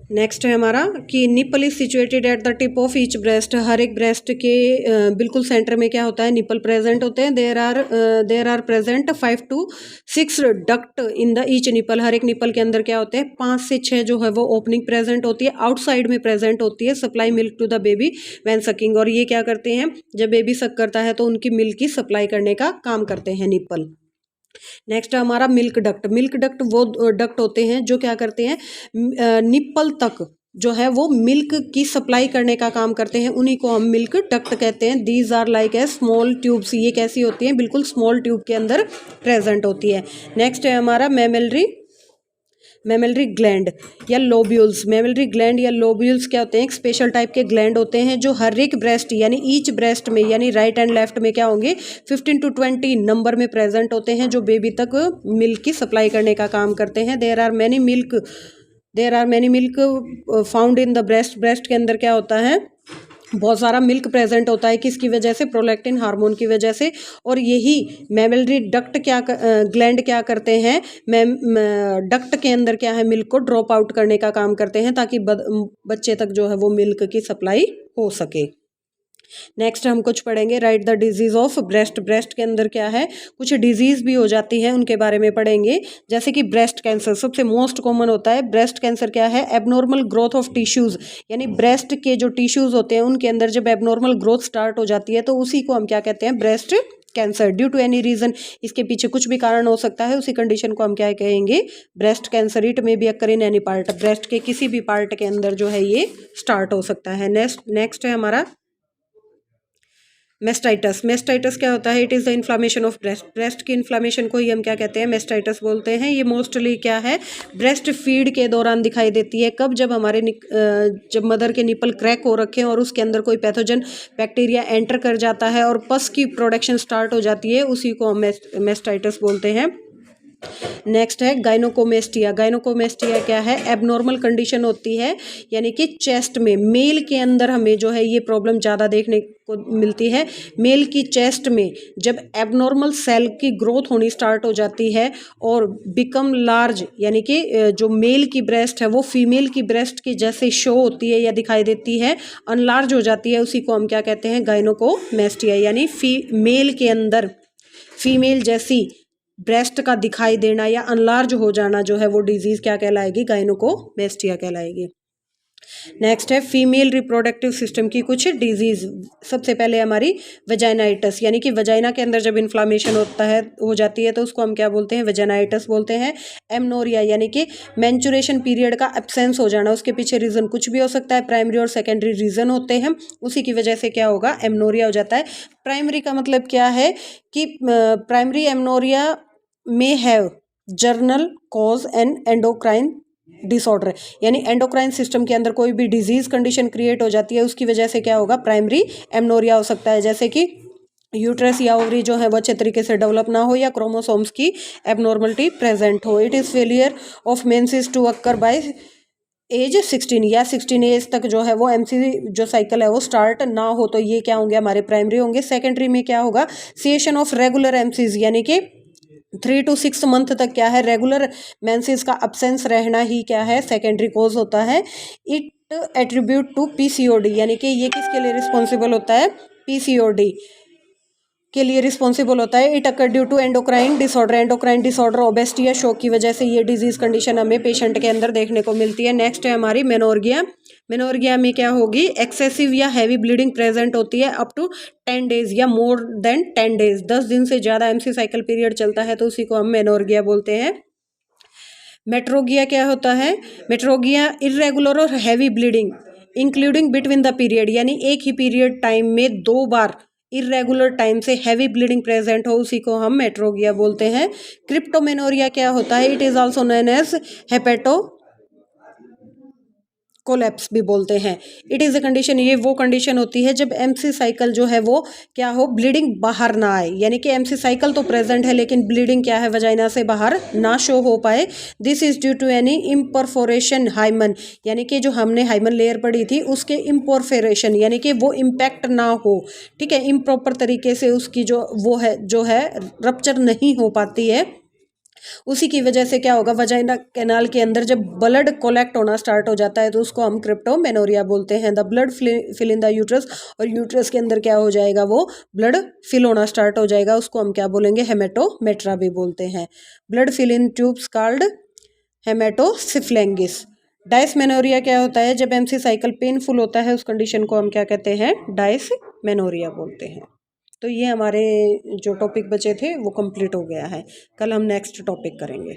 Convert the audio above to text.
Next है हमारा कि nipple is situated at the tip of each breast. हर एक ब्रेस्ट के बिल्कुल सेंटर में क्या होता है, निपल प्रेजेंट होते हैं। There are present 5 to 6 duct in the each nipple. हर एक निपल के अंदर क्या होते हैं, 5 से 6 जो है वो ओपनिंग प्रेजेंट होती है, आउटसाइड में प्रेजेंट होती है। Supply milk to the baby when sucking. और ये क्या करते हैं, जब बेबी सक करता है तो उनकी मिल्क की सप्लाई करने का काम करते हैं निपल। नेक्स्ट है हमारा मिल्क डक्ट। मिल्क डक्ट वो डक्ट होते हैं जो क्या करते हैं, निप्पल तक जो है वो मिल्क की सप्लाई करने का काम करते हैं, उन्हीं को हम मिल्क डक्ट कहते हैं। These are like a small tubes. ये कैसी होती हैं, बिल्कुल स्मॉल ट्यूब के अंदर प्रेजेंट होती है। नेक्स्ट है हमारा मेमलरी ग्लैंड या लोब्यूल्स। मेमलरी ग्लैंड या लोब्यूल्स क्या होते हैं, एक स्पेशल टाइप के ग्लैंड होते हैं जो हर एक ब्रेस्ट यानी ईच ब्रेस्ट में यानी राइट एंड लेफ्ट में क्या होंगे, 15 to 20 नंबर में प्रेजेंट होते हैं, जो बेबी तक मिल्क की सप्लाई करने का काम करते हैं। There are many milk found in the breast. Breast के अंदर क्या होता है, बहुत सारा मिल्क प्रेजेंट होता है, किसकी वजह से, प्रोलैक्टिन हार्मोन की वजह से। और यही मेमलरी डक्ट ग्लैंड क्या करते हैं, डक्ट के अंदर क्या है, मिल्क को ड्रॉप आउट करने का काम करते हैं, ताकि बच्चे तक जो है वो मिल्क की सप्लाई हो सके। नेक्स्ट हम कुछ पढ़ेंगे, right the disease of breast. Breast के अंदर क्या है, कुछ डिजीज भी हो जाती है, उनके बारे में पढ़ेंगे। जैसे कि ब्रेस्ट कैंसर सबसे मोस्ट कॉमन होता है। ब्रेस्ट कैंसर क्या है, एबनॉर्मल ग्रोथ ऑफ टिश्यूज, यानी ब्रेस्ट के जो टिश्यूज होते हैं उनके अंदर जब एबनॉर्मल ग्रोथ स्टार्ट हो जाती है तो उसी को हम क्या कहते हैं, breast cancer. Due to any reason, इसके पीछे कुछ भी कारण हो सकता है, उसी कंडीशन को हम क्या कहेंगे, ब्रेस्ट कैंसर। इट में be occur in any part. Breast के किसी भी पार्ट के अंदर जो है ये स्टार्ट हो सकता है। नेक्स्ट है हमारा मेस्टाइटस। मेस्टाइटस क्या होता है, it is the inflammation of breast. Breast की इन्फ्लामेशन को ही हम क्या कहते हैं, मेस्टाइटस बोलते हैं। ये मोस्टली क्या है, ब्रेस्ट फीड के दौरान दिखाई देती है। कब, जब हमारे जब मदर के निपल क्रैक हो रखे हैं और उसके अंदर कोई पैथोजन बैक्टीरिया एंटर कर जाता है और पस की प्रोडक्शन स्टार्ट हो जाती है, उसी को हम मेस्टाइटस बोलते हैं। नेक्स्ट है गाइनोकोमेस्टिया। गाइनोकोमेस्टिया क्या है, एबनॉर्मल कंडीशन होती है, यानी कि चेस्ट में, मेल के अंदर हमें जो है ये प्रॉब्लम ज़्यादा देखने को मिलती है। मेल की चेस्ट में जब एबनॉर्मल सेल की ग्रोथ होनी स्टार्ट हो जाती है और बिकम लार्ज, यानी कि जो मेल की ब्रेस्ट है वो फीमेल की ब्रेस्ट की जैसे शो होती है या दिखाई देती है, अनलार्ज हो जाती है, उसी को हम क्या कहते हैं, गाइनोकोमेस्टिया। यानी मेल के अंदर फीमेल जैसी ब्रेस्ट का दिखाई देना या अनलार्ज हो जाना जो है वो डिजीज क्या कहलाएगी, गाइनोकोमेस्टिया कहलाएगी। नेक्स्ट है फीमेल रिप्रोडक्टिव सिस्टम की कुछ डिजीज। सबसे पहले हमारी वेजाइनाइटिस, यानी कि वजाइना के अंदर जब इन्फ्लामेशन हो जाती है तो उसको हम क्या बोलते हैं, वेजाइनाइटिस बोलते हैं। एमनोरिया, यानी कि मेंचुरेशन पीरियड का एब्सेंस हो जाना, उसके पीछे रीजन कुछ भी हो सकता है, प्राइमरी और सेकेंडरी रीजन होते हैं, उसी की वजह से क्या होगा, एमनोरिया हो जाता है। प्राइमरी का मतलब क्या है कि प्राइमरी एमनोरिया में have journal cause and endocrine disorder, यानी एंडोक्राइन सिस्टम के अंदर कोई भी डिजीज कंडीशन क्रिएट हो जाती है, उसकी वजह से क्या होगा, प्राइमरी एमनोरिया हो सकता है। जैसे कि यूट्रस या ओवरी जो है वो अच्छे तरीके से डेवलप ना हो या क्रोमोसोम्स की एबनॉर्मलिटी प्रेजेंट हो। It is failure of menses to occur by age 16 या 16 एज तक जो है वो एमसी जो साइकिल है वो स्टार्ट ना हो, तो ये क्या होंगे, हमारे प्राइमरी होंगे। सेकेंडरी में क्या होगा, सेशन ऑफ रेगुलर एमसीज, यानी कि 3 to 6 मंथ तक क्या है, रेगुलर मेंसेस का अब्सेंस रहना ही क्या है, सेकेंडरी कोज होता है। इट एट्रीब्यूट टू पीसीओडी, यानी कि ये किसके लिए रिस्पॉन्सिबल होता है, पीसीओडी के लिए रिस्पॉन्सिबल होता है। It occur due to endocrine disorder, obesity या शोक की वजह से ये डिजीज कंडीशन हमें पेशेंट के अंदर देखने को मिलती है। नेक्स्ट है हमारी मेनोर्गिया। मेनोर्गिया में क्या होगी, एक्सेसिव या हैवी ब्लीडिंग प्रेजेंट होती है अप टू 10 डेज या मोर देन 10 डेज। 10 दिन से ज़्यादा एमसी साइकिल पीरियड चलता है तो उसी को हम मेनोर्गिया बोलते हैं। मेट्रोगिया क्या होता है, मेट्रोगिया इर्रेगुलर और heavy bleeding including between the period, यानी एक ही पीरियड टाइम में 2 बार इरेगुलर टाइम से हैवी ब्लीडिंग प्रेजेंट हो, उसी को हम मेट्रोगिया बोलते हैं। क्रिप्टोमेनोरिया क्या होता है, it is also known as hepato collapse भी बोलते हैं। इट इज़ अ कंडीशन, ये वो कंडीशन होती है जब एमसी साइकिल जो है वो क्या हो, ब्लीडिंग बाहर ना आए, यानी कि एमसी साइकिल तो प्रेजेंट है लेकिन ब्लीडिंग क्या है, वजाइना से बाहर ना शो हो पाए। This is due to any imperforation hymen, यानी कि जो हमने हाइमन लेयर पढ़ी थी उसके इम्परफोरेशन, यानी कि वो इम्पैक्ट ना हो, ठीक है, इम्प्रॉपर तरीके से उसकी जो है रप्चर नहीं हो पाती है, उसी की वजह से क्या होगा, वजाइना कैनाल के अंदर जब ब्लड कोलेक्ट होना स्टार्ट हो जाता है तो उसको हम क्रिप्टोमेनोरिया बोलते हैं। The blood fill in the uterus, और यूट्रस के अंदर क्या हो जाएगा, वो ब्लड फिल होना स्टार्ट हो जाएगा, उसको हम क्या बोलेंगे, हेमेटोमेट्रा भी बोलते हैं। Blood fill in tubes called haematosalpinx. Dysmenorrhoea क्या होता है, जब एमसी साइकिल पेनफुल होता है उस कंडीशन को हम क्या कहते हैं, डायसमेनोरिया बोलते हैं। तो ये हमारे जो टॉपिक बचे थे वो कंप्लीट हो गया है। कल हम नेक्स्ट टॉपिक करेंगे।